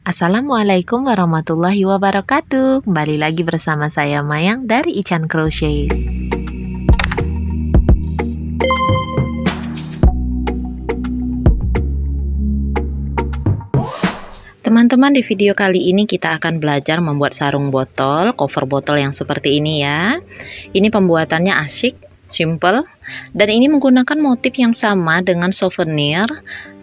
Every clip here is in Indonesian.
Assalamualaikum warahmatullahi wabarakatuh. Kembali lagi bersama saya Mayang dari Ican Crochet. Teman-teman, di video kali ini kita akan belajar membuat sarung botol, cover botol yang seperti ini ya. Ini pembuatannya asyik, simple, dan ini menggunakan motif yang sama dengan souvenir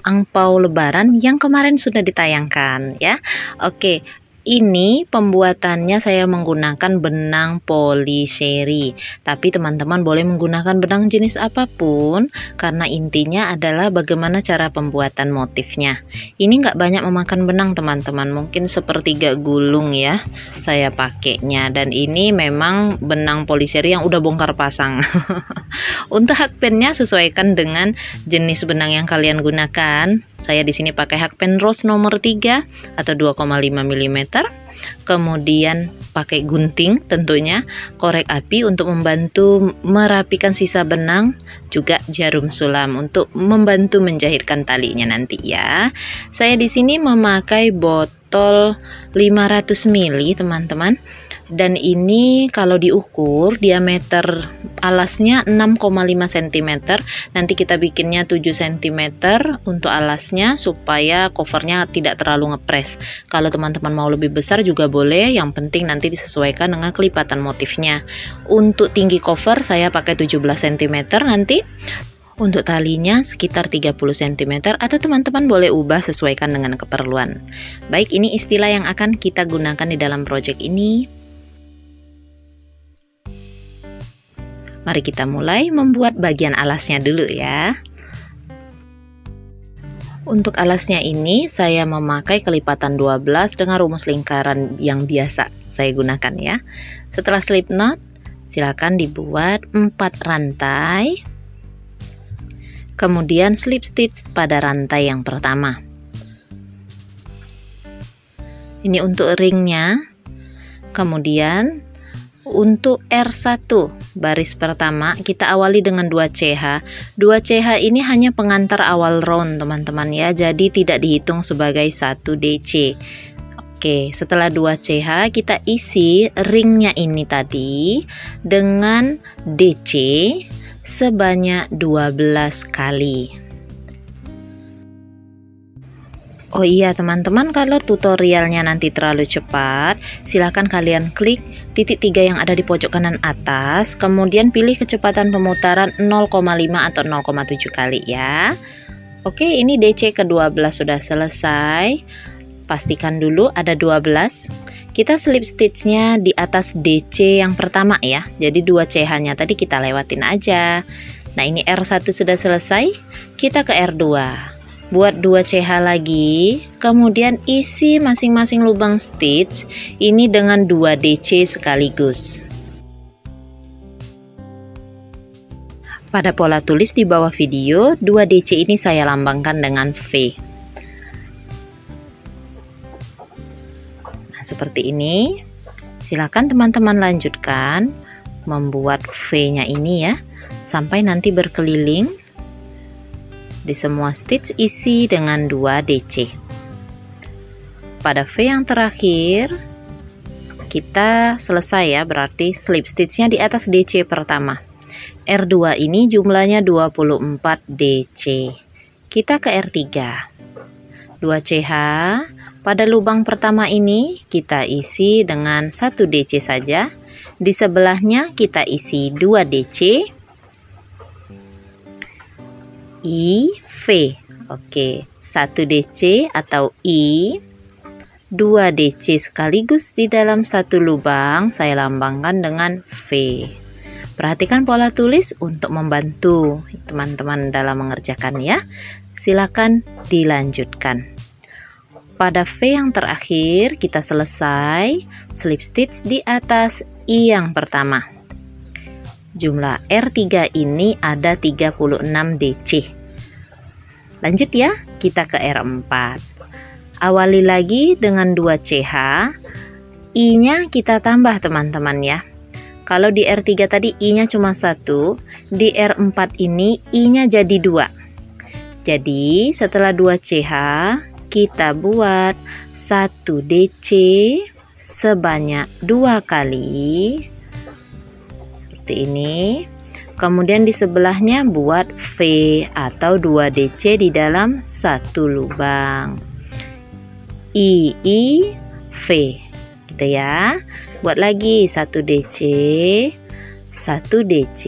angpau lebaran yang kemarin sudah ditayangkan ya. Oke, ini pembuatannya saya menggunakan benang poliseri, tapi teman-teman boleh menggunakan benang jenis apapun karena intinya adalah bagaimana cara pembuatan motifnya. Ini nggak banyak memakan benang teman-teman, mungkin sepertiga gulung ya saya pakainya, dan ini memang benang poliseri yang udah bongkar pasang. Untuk hakpennya sesuaikan dengan jenis benang yang kalian gunakan. Saya di sini pakai hakpen rose nomor 3 atau 2,5 mm. Kemudian pakai gunting tentunya, korek api untuk membantu merapikan sisa benang, juga jarum sulam untuk membantu menjahitkan talinya nanti ya. Saya di sini memakai botol 500 ml teman-teman. Dan ini kalau diukur diameter alasnya 6,5 cm. Nanti kita bikinnya 7 cm untuk alasnya supaya covernya tidak terlalu ngepres. Kalau teman-teman mau lebih besar juga boleh, yang penting nanti disesuaikan dengan kelipatan motifnya. Untuk tinggi cover saya pakai 17 cm nanti. Untuk talinya sekitar 30 cm atau teman-teman boleh ubah sesuaikan dengan keperluan. Baik, ini istilah yang akan kita gunakan di dalam project ini. Mari kita mulai membuat bagian alasnya dulu ya. Untuk alasnya ini saya memakai kelipatan 12 dengan rumus lingkaran yang biasa saya gunakan ya. Setelah slip knot, silakan dibuat 4 rantai. Kemudian slip stitch pada rantai yang pertama. Ini untuk ringnya. Kemudian untuk R1 baris pertama kita awali dengan 2 CH. 2 CH ini hanya pengantar awal round teman-teman ya, jadi tidak dihitung sebagai 1 DC. Oke, setelah 2 CH kita isi ringnya ini tadi dengan DC sebanyak 12 kali. Oh iya teman-teman, kalau tutorialnya nanti terlalu cepat, silahkan kalian klik titik 3 yang ada di pojok kanan atas, kemudian pilih kecepatan pemutaran 0,5 atau 0,7 kali ya. Oke, ini DC ke-12 sudah selesai. Pastikan dulu ada 12. Kita slip stitchnya di atas DC yang pertama ya. Jadi 2 CH nya tadi kita lewatin aja. Nah, ini R1 sudah selesai, kita ke R2. Buat 2 CH lagi, kemudian isi masing-masing lubang stitch ini dengan 2 DC sekaligus. Pada pola tulis di bawah video, 2 DC ini saya lambangkan dengan V. Nah, seperti ini. Silakan teman-teman lanjutkan membuat V-nya ini ya, sampai nanti berkeliling. Di semua stitch isi dengan 2 DC. Pada V yang terakhir kita selesai ya, berarti slip stitchnya di atas DC pertama. R2 ini jumlahnya 24 DC. Kita ke R3. 2 CH. Pada lubang pertama ini kita isi dengan 1 DC saja. Di sebelahnya kita isi 2 DC. I, V. Oke, 1 DC atau I, 2 DC sekaligus di dalam satu lubang saya lambangkan dengan V. Perhatikan pola tulis untuk membantu teman-teman dalam mengerjakan ya. Silakan dilanjutkan. Pada V yang terakhir kita selesai slip stitch di atas I yang pertama. Jumlah R3 ini ada 36 DC. Lanjut ya, kita ke R4. Awali lagi dengan 2 CH. I-nya kita tambah teman-teman ya. Kalau di R3 tadi I-nya cuma 1, di R4 ini I-nya jadi 2. Jadi setelah 2 CH kita buat 1 DC sebanyak 2 kali seperti ini. Kemudian di sebelahnya buat V atau 2 DC di dalam 1 lubang. I V gitu ya. Buat lagi 1 DC, 1 DC,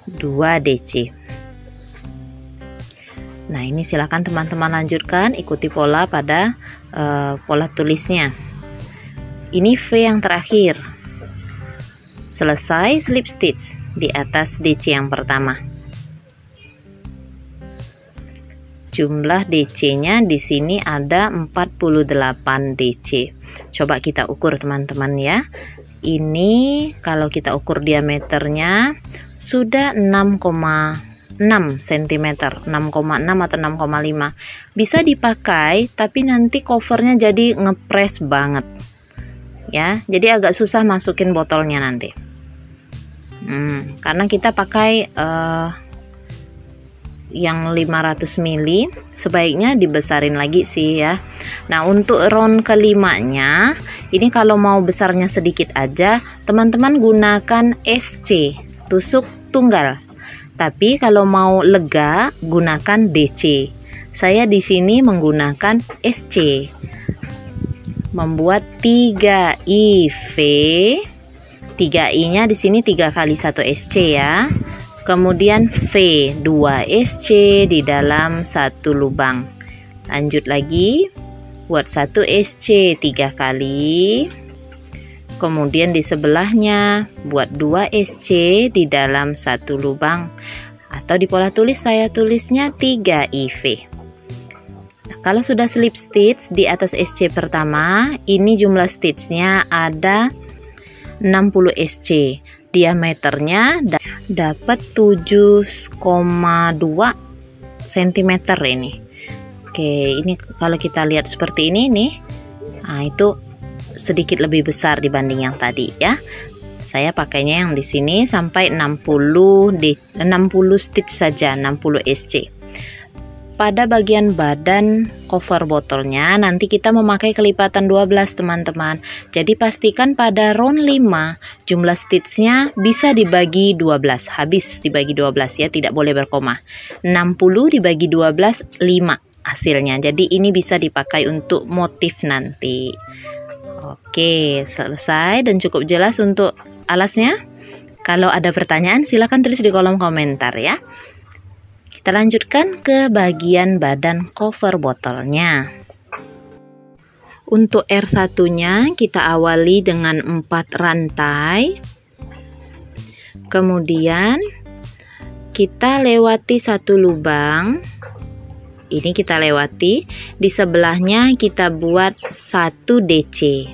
2 DC. Nah, ini silakan teman-teman lanjutkan, ikuti pola pada pola tulisnya. Ini V yang terakhir. Selesai slip stitch di atas DC yang pertama. Jumlah DC-nya di sini ada 48 DC. Coba kita ukur teman-teman ya. Ini kalau kita ukur diameternya sudah 6,6 cm, 6,6 atau 6,5. Bisa dipakai, tapi nanti covernya jadi ngepres banget. Ya, jadi agak susah masukin botolnya nanti. Karena kita pakai yang 500 ml, sebaiknya dibesarin lagi sih ya. Nah, untuk round kelimanya, ini kalau mau besarnya sedikit aja, teman-teman gunakan SC, tusuk tunggal. Tapi kalau mau lega, gunakan DC. Saya di sini menggunakan SC. Membuat 3 IV. 3i-nya di sini 3 kali 1 SC ya. Kemudian V 2 SC di dalam 1 lubang. Lanjut lagi, buat 1 SC 3 kali. Kemudian di sebelahnya buat 2 SC di dalam 1 lubang. Atau di pola tulis saya tulisnya 3 IV. Nah, kalau sudah slip stitch di atas SC pertama, ini jumlah stitchnya ada 60 SC. Diameternya dapat 7,2 cm ini. Oke, ini kalau kita lihat seperti ini nih. Nah, itu sedikit lebih besar dibanding yang tadi ya. Saya pakainya yang di sini sampai 60 stitch saja, 60 SC. Pada bagian badan cover botolnya nanti kita memakai kelipatan 12 teman-teman. Jadi pastikan pada round 5 jumlah stitchnya bisa dibagi 12. Habis dibagi 12 ya, tidak boleh berkoma. 60 dibagi 12, 5 hasilnya. Jadi ini bisa dipakai untuk motif nanti. Oke, selesai dan cukup jelas untuk alasnya. Kalau ada pertanyaan silahkan tulis di kolom komentar ya. Kita lanjutkan ke bagian badan cover botolnya. Untuk R1-nya kita awali dengan 4 rantai. Kemudian kita lewati 1 lubang. Ini kita lewati. Di sebelahnya kita buat 1 DC.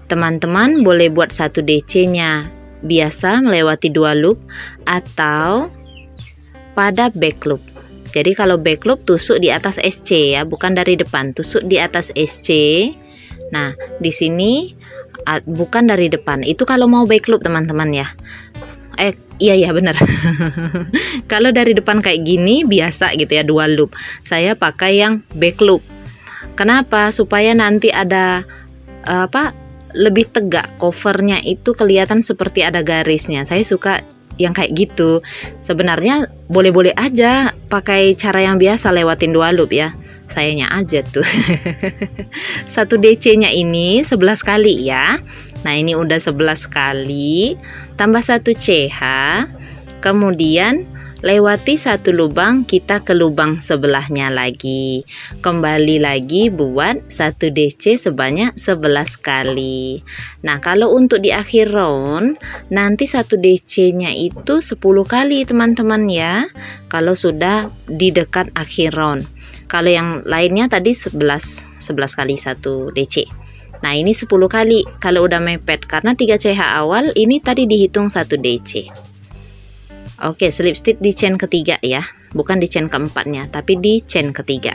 Teman-teman boleh buat 1 DC-nya biasa melewati 2 loop atau pada back loop. Jadi kalau back loop tusuk di atas SC ya, bukan dari depan, tusuk di atas SC. Nah, di sini bukan dari depan. Itu kalau mau back loop teman-teman ya. Iya benar. Kalau dari depan kayak gini biasa gitu ya, 2 loop. Saya pakai yang back loop. Kenapa? Supaya nanti ada lebih tegak, covernya itu kelihatan seperti ada garisnya. Saya suka yang kayak gitu. Sebenarnya boleh-boleh aja pakai cara yang biasa, lewatin 2 loop ya. Sayanya aja tuh. 1 DC-nya ini 11 kali ya. Nah, ini udah 11 kali. Tambah 1 CH. Kemudian lewati 1 lubang, kita ke lubang sebelahnya lagi. Kembali lagi buat 1 DC sebanyak 11 kali. Nah, kalau untuk di akhir round, nanti 1 DC-nya itu 10 kali teman-teman ya. Kalau sudah di dekat akhir round. Kalau yang lainnya tadi 11 kali 1 DC. Nah, ini 10 kali kalau udah mepet. Karena 3 CH awal, ini tadi dihitung 1 DC. Oke, slip stitch di chain ketiga ya, bukan di chain keempatnya, tapi di chain ketiga.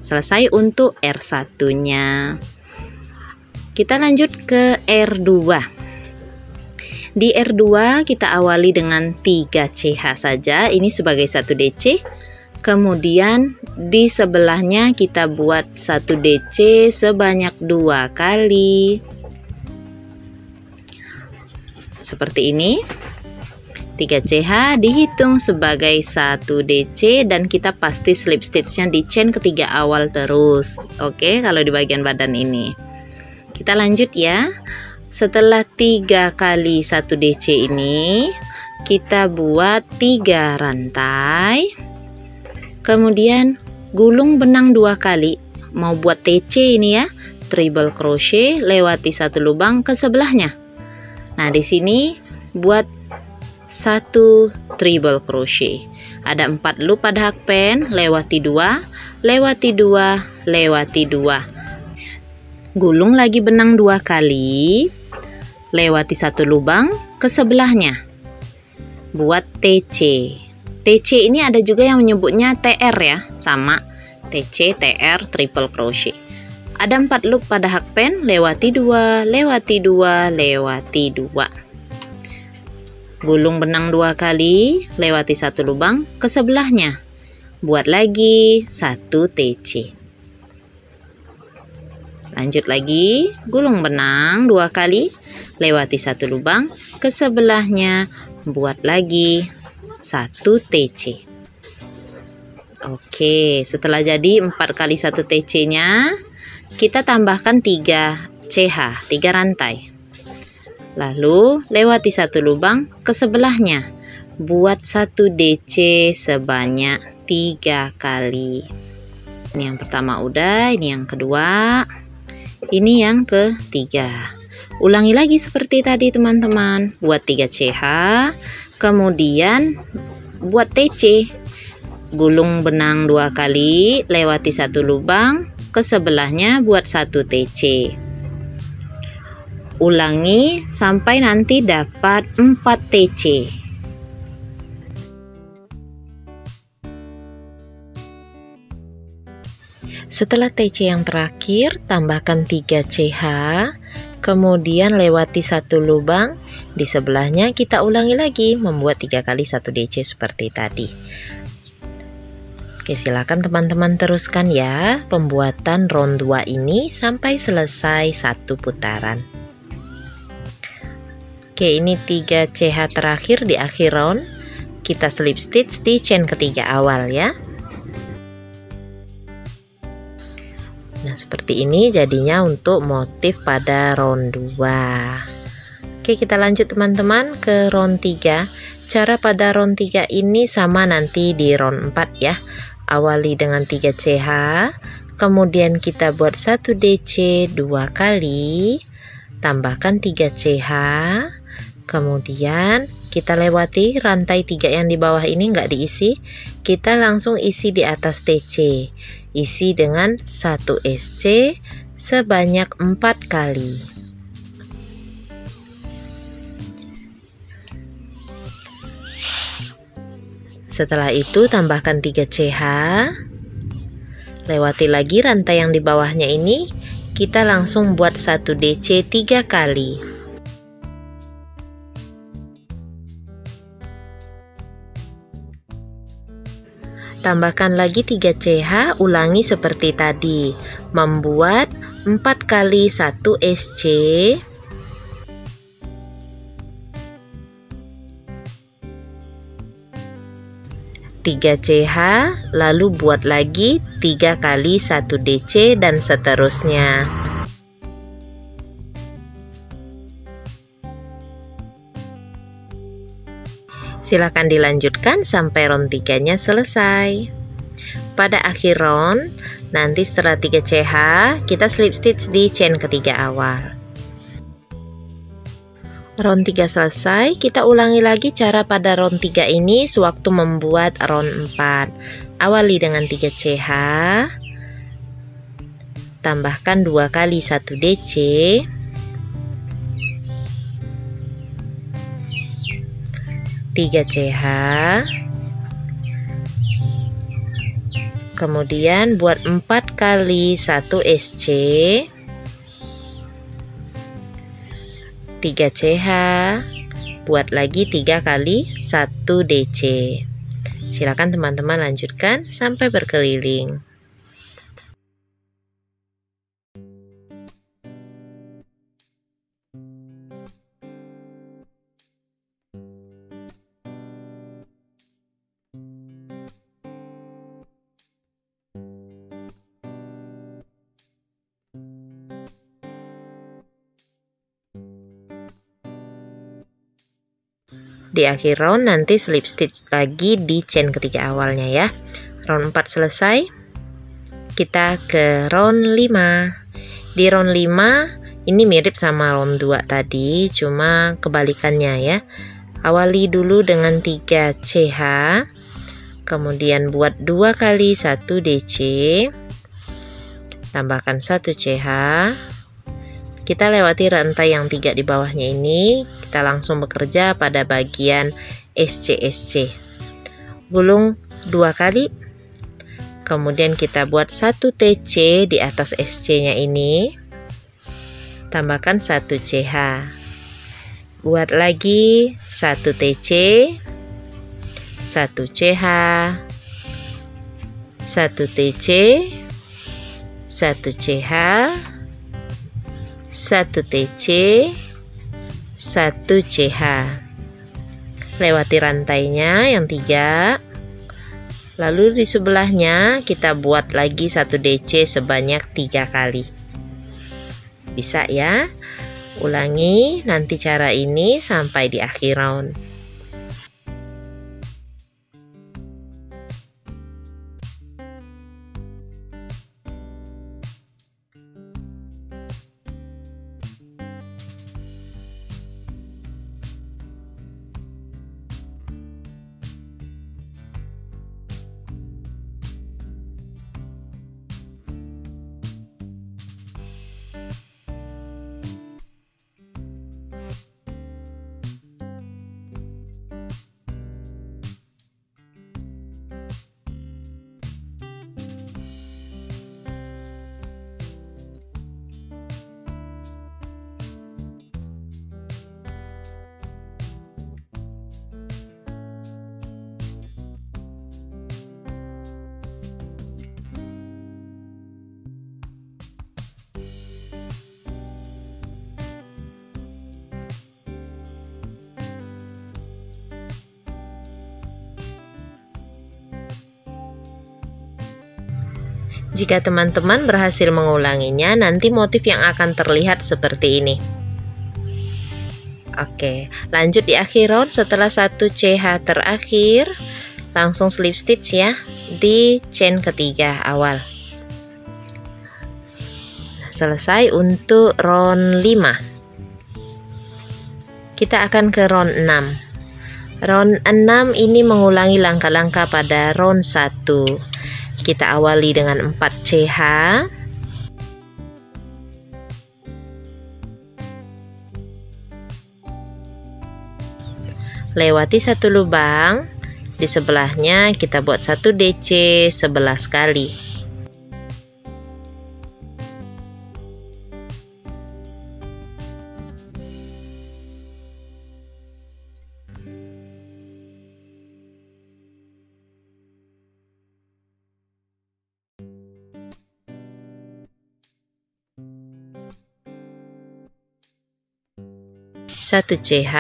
Selesai untuk R1-nya. Kita lanjut ke R2. Di R2 kita awali dengan 3 CH saja, ini sebagai 1 DC. Kemudian di sebelahnya kita buat 1 DC sebanyak 2 kali. Seperti ini. 3 CH dihitung sebagai 1 DC dan kita pasti slip stitchnya di chain ketiga awal terus. Oke, kalau di bagian badan ini. Kita lanjut ya. Setelah 3 kali 1 DC ini, kita buat 3 rantai. Kemudian gulung benang 2 kali. Mau buat TC ini ya, treble crochet, lewati 1 lubang ke sebelahnya. Nah, di sini buat 1 treble crochet. Ada 4 loop pada hakpen, lewati 2, lewati 2, lewati 2. Gulung lagi benang 2 kali, lewati 1 lubang ke sebelahnya. Buat TC. TC ini ada juga yang menyebutnya TR ya, sama TC, TR, triple crochet. Ada 4 loop pada hakpen, lewati 2, lewati 2, lewati 2. Gulung benang 2 kali, lewati 1 lubang ke sebelahnya. Buat lagi 1 TC. Lanjut lagi, gulung benang 2 kali, lewati 1 lubang ke sebelahnya. Buat lagi 1 TC. Oke, setelah jadi 4 kali 1 TC nya, kita tambahkan 3 CH, 3 rantai. Lalu lewati 1 lubang ke sebelahnya. Buat 1 DC sebanyak 3 kali. Ini yang pertama udah, ini yang kedua, ini yang ketiga. Ulangi lagi seperti tadi teman-teman. Buat 3 CH, kemudian buat TC. Gulung benang 2 kali, lewati 1 lubang ke sebelahnya, buat 1 TC. Ulangi sampai nanti dapat 4 TC. Setelah TC yang terakhir, tambahkan 3 CH, kemudian lewati 1 lubang. Di sebelahnya kita ulangi lagi, membuat 3 kali 1 DC seperti tadi. Oke, silakan teman-teman teruskan ya pembuatan round 2 ini sampai selesai 1 putaran. Oke, ini 3 CH terakhir di akhir round. Kita slip stitch di chain ketiga awal ya. Nah, seperti ini jadinya untuk motif pada round 2. Oke, kita lanjut teman-teman ke round 3. Cara pada round 3 ini sama nanti di round 4 ya. Awali dengan 3 CH, kemudian kita buat 1 DC 2 kali, tambahkan 3 CH. Kemudian kita lewati rantai 3 yang di bawah ini nggak diisi, kita langsung isi di atas TC. Isi dengan 1 SC sebanyak 4 kali. Setelah itu tambahkan 3 CH, lewati lagi rantai yang di bawahnya ini, kita langsung buat 1 DC 3 kali. Tambahkan lagi 3 CH, ulangi seperti tadi, membuat 4 kali 1 SC, tiga CH, lalu buat lagi 3 kali 1 DC dan seterusnya. Silakan dilanjutkan sampai round 3-nya selesai. Pada akhir round, nanti setelah 3 CH, kita slip stitch di chain ketiga awal. Round 3 selesai, kita ulangi lagi cara pada round 3 ini sewaktu membuat round 4. Awali dengan 3 CH, tambahkan 2 kali 1 DC, tiga CH, kemudian buat 4 kali 1 SC, 3 CH, buat lagi 3 kali 1 DC. Silakan teman-teman lanjutkan sampai berkeliling. Di akhir round nanti slip stitch lagi di chain ketiga awalnya ya. Round 4 selesai. Kita ke round 5. Di round 5 ini mirip sama round 2 tadi, cuma kebalikannya ya. Awali dulu dengan 3 CH, kemudian buat 2 kali 1 DC, tambahkan 1 CH. Kita lewati rantai yang 3 di bawahnya ini, kita langsung bekerja pada bagian SC. Gulung 2 kali, kemudian kita buat 1 TC di atas SC-nya ini, tambahkan 1 CH. Buat lagi 1 TC, 1 CH, 1 TC, 1 CH, 1 TC, 1 CH. Lewati rantainya yang 3. Lalu di sebelahnya kita buat lagi 1 DC sebanyak 3 kali. Bisa ya? Ulangi nanti cara ini sampai di akhir round. Jika teman-teman berhasil mengulanginya, nanti motif yang akan terlihat seperti ini. Oke, lanjut di akhir round. Setelah 1 CH terakhir, langsung slip stitch ya di chain ketiga awal. Selesai untuk round 5. Kita akan ke round 6. Round 6 ini mengulangi langkah-langkah pada round 1. Kita awali dengan 4 CH, lewati 1 lubang, di sebelahnya kita buat 1 DC 11 kali. Satu CH,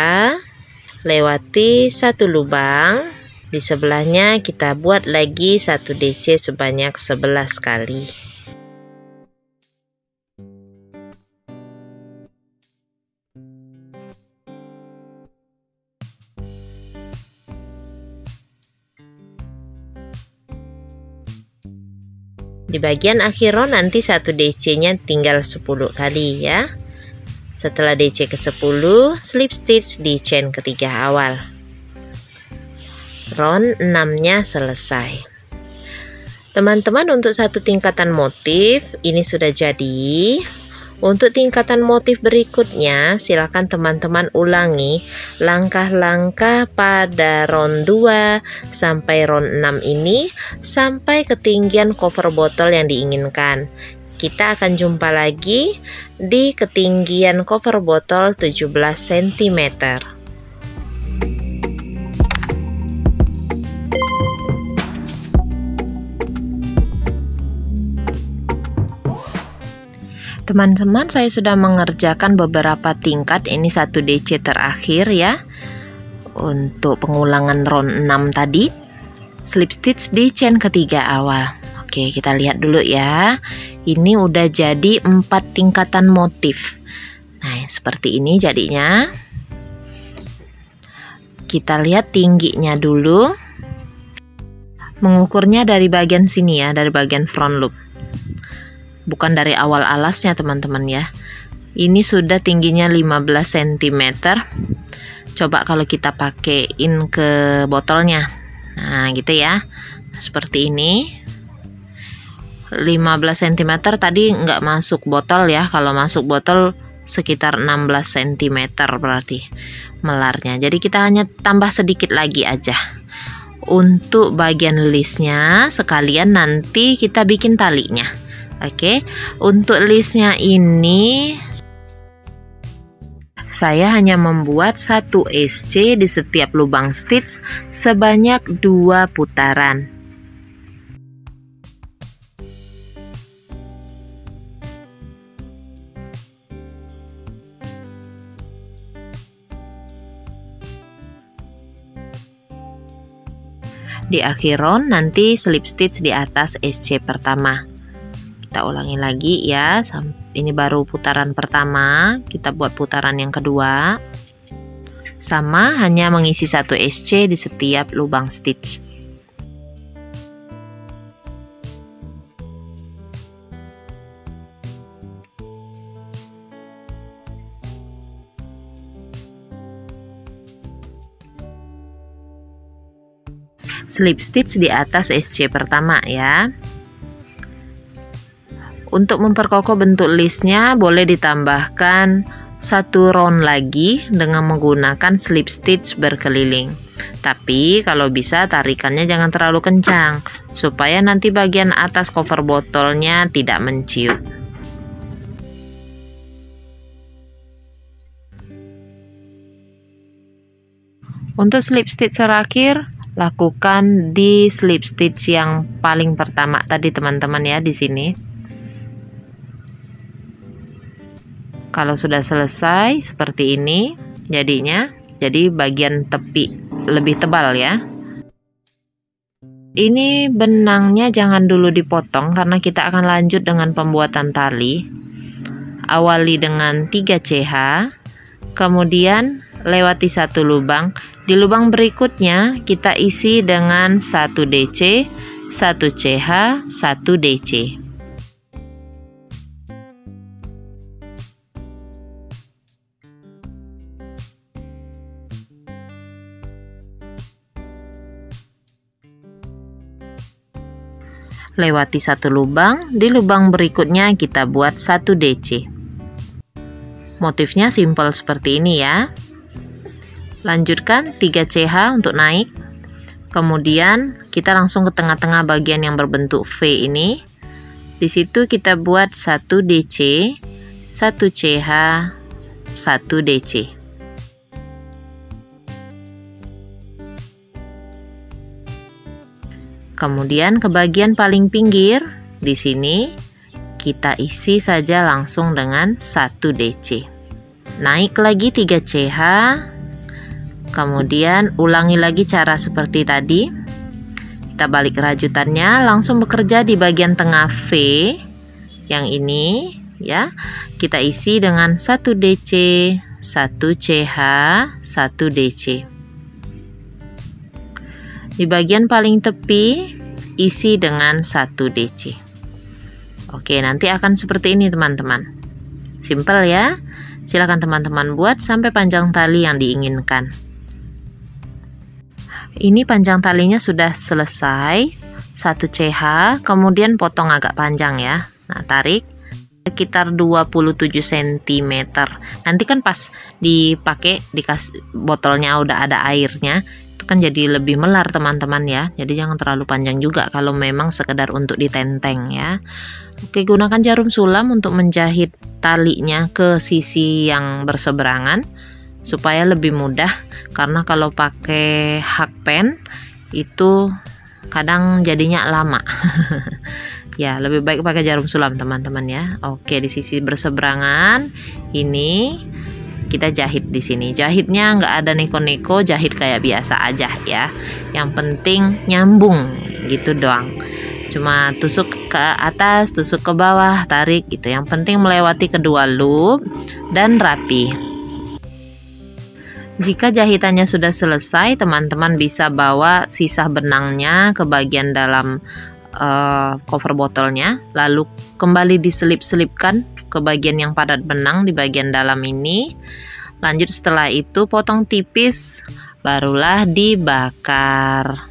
lewati 1 lubang, di sebelahnya kita buat lagi 1 DC sebanyak 11 kali. Di bagian akhir round nanti 1 DC-nya tinggal 10 kali ya. Setelah DC ke-10, slip stitch di chain ketiga awal. Round 6-nya selesai. Teman-teman, untuk satu tingkatan motif ini sudah jadi. Untuk tingkatan motif berikutnya, silakan teman-teman ulangi langkah-langkah pada round 2 sampai round 6 ini sampai ketinggian cover botol yang diinginkan. Kita akan jumpa lagi di ketinggian cover botol 17 cm. Teman-teman, saya sudah mengerjakan beberapa tingkat. Ini 1 DC terakhir ya, untuk pengulangan round 6 tadi. Slip stitch di chain ketiga awal. Oke, kita lihat dulu ya. Ini udah jadi 4 tingkatan motif. Nah, seperti ini jadinya. Kita lihat tingginya dulu. Mengukurnya dari bagian sini ya, dari bagian front loop. Bukan dari awal alasnya teman-teman ya. Ini sudah tingginya 15 cm. Coba kalau kita pakein ke botolnya. Nah gitu ya, seperti ini. 15 cm tadi nggak masuk botol ya. Kalau masuk botol sekitar 16 cm berarti melarnya. Jadi kita hanya tambah sedikit lagi aja. Untuk bagian listnya sekalian nanti kita bikin talinya. Oke, untuk listnya ini saya hanya membuat 1 SC di setiap lubang stitch sebanyak 2 putaran. Di akhir round nanti slip stitch di atas SC pertama. Kita ulangi lagi ya. Ini baru putaran pertama, kita buat putaran yang kedua. Sama, hanya mengisi 1 SC di setiap lubang stitch. Slip stitch di atas SC pertama ya. Untuk memperkokoh bentuk listnya boleh ditambahkan 1 round lagi dengan menggunakan slip stitch berkeliling. Tapi kalau bisa tarikannya jangan terlalu kencang supaya nanti bagian atas cover botolnya tidak menciut. Untuk slip stitch terakhir lakukan di slip stitch yang paling pertama tadi teman-teman ya, di sini. Kalau sudah selesai seperti ini jadinya, jadi bagian tepi lebih tebal ya. Ini benangnya jangan dulu dipotong karena kita akan lanjut dengan pembuatan tali. Awali dengan 3 CH, kemudian lewati 1 lubang. Di lubang berikutnya kita isi dengan 1 DC, 1 CH, 1 DC. Lewati 1 lubang, di lubang berikutnya kita buat 1 DC. Motifnya simple seperti ini ya. Lanjutkan 3 CH untuk naik. Kemudian kita langsung ke tengah-tengah bagian yang berbentuk V ini. Di situ kita buat 1 DC, 1 CH, 1 DC. Kemudian ke bagian paling pinggir, di sini kita isi saja langsung dengan 1 DC. Naik lagi 3 CH. Kemudian ulangi lagi cara seperti tadi. Kita balik rajutannya, langsung bekerja di bagian tengah V yang ini ya. Kita isi dengan 1 DC, 1 CH, 1 DC. Di bagian paling tepi isi dengan 1 DC. Oke, nanti akan seperti ini teman-teman. Simple ya. Silakan teman-teman buat sampai panjang tali yang diinginkan. Ini panjang talinya sudah selesai. 1 CH, kemudian potong agak panjang ya. Nah, tarik sekitar 27 cm. Nanti kan pas dipakai dikasih botolnya udah ada airnya, itu kan jadi lebih melar teman-teman ya. Jadi jangan terlalu panjang juga kalau memang sekedar untuk ditenteng ya. Oke, gunakan jarum sulam untuk menjahit talinya ke sisi yang berseberangan supaya lebih mudah, karena kalau pakai hakpen itu kadang jadinya lama. Ya, lebih baik pakai jarum sulam teman-teman ya. Oke, di sisi berseberangan ini kita jahit di sini. Jahitnya nggak ada neko-neko, jahit kayak biasa aja ya. Yang penting nyambung gitu doang. Cuma tusuk ke atas, tusuk ke bawah, tarik gitu. Yang penting melewati kedua loop dan rapi. Jika jahitannya sudah selesai, teman-teman bisa bawa sisa benangnya ke bagian dalam cover botolnya, lalu kembali diselip-selipkan ke bagian yang padat benang di bagian dalam ini. Lanjut setelah itu potong tipis, barulah dibakar.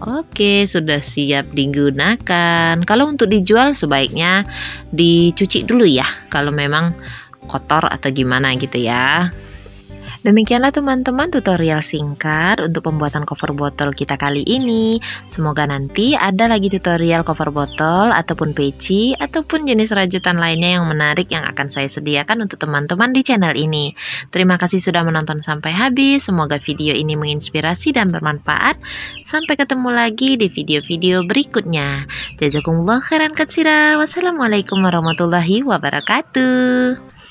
Oke, sudah siap digunakan. Kalau untuk dijual sebaiknya dicuci dulu ya, kalau memang kotor atau gimana gitu ya. Demikianlah teman-teman tutorial singkat untuk pembuatan cover botol kita kali ini. Semoga nanti ada lagi tutorial cover botol ataupun peci ataupun jenis rajutan lainnya yang menarik yang akan saya sediakan untuk teman-teman di channel ini. Terima kasih sudah menonton sampai habis. Semoga video ini menginspirasi dan bermanfaat. Sampai ketemu lagi di video-video berikutnya. Jazakumullah khairan katsira. Wassalamualaikum warahmatullahi wabarakatuh.